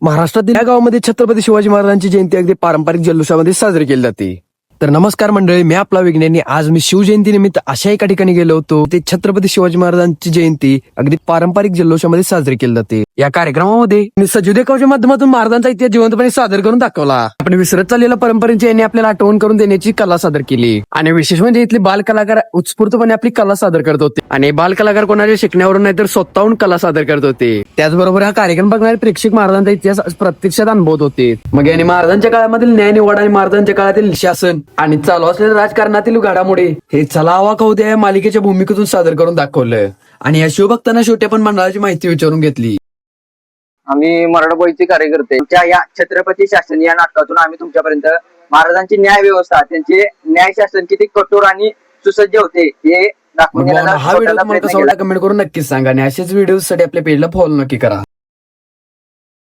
महाराष्ट्रातील या गावामध्ये छत्रपती शिवाजी महाराजांची जयंती अगदी पारंपरिक जल्लोषामध्ये साजरी केली जाते. तर नमस्कार मंडळी, मी आपला विज्ञानी. आज मी शिवजयंती निमित्त अशा एका ठिकाणी गेलो होतो. ते छत्रपती शिवाजी महाराजांची जयंती अगदी पारंपरिक जल्लोषामध्ये साजरी केली जाते. या कार्यक्रमामध्ये मी सजीव देखावाच्या माध्यमातून महाराजांचा इतिहास जिवंतपणे सादर करून दाखवला. आपण विसरत चाललेल्या परंपरेची यांनी आपल्याला आठवण करून देण्याची कला सादर केली. आणि विशेष म्हणजे इथले बाल कलाकार उत्स्फूर्तपणे आपली कला सादर करत होते. आणि बाल कलाकार कोणाच्या शिकण्यावरून नाही तर स्वतःहून कला सादर करत होते. त्याचबरोबर हा कार्यक्रम बघणारे प्रेक्षक महाराजांचा इतिहास प्रत्यक्षात अनुभवत होते. मग यांनी महाराजांच्या काळामधील न्याय निवाडा आणि महाराजांच्या काळातील शासन आणि चालू असलेल्या राजकारणातील घडामोडी हे चला हवा खाऊ द्या या मालिकेच्या भूमिकेतून सादर करून दाखवलं. आणि या शिवभक्तांना शेवटी आपण मंडळाची माहिती विचारून घेतली. आम्ही मराठा कार्यकर्ते या छत्रपती शासन या नाटकातून आम्ही तुमच्यापर्यंत महाराजांची न्याय व्यवस्था, त्यांचे न्याय शासन किती कठोर आणि सुसज्ज होते हे दाखवून हा व्हिडिओ तुम्हाला कसा वाटला कमेंट करून नक्कीच सांगा. आणि असेच व्हिडिओ साठी आपल्या पेजला फॉलो नक्की करा.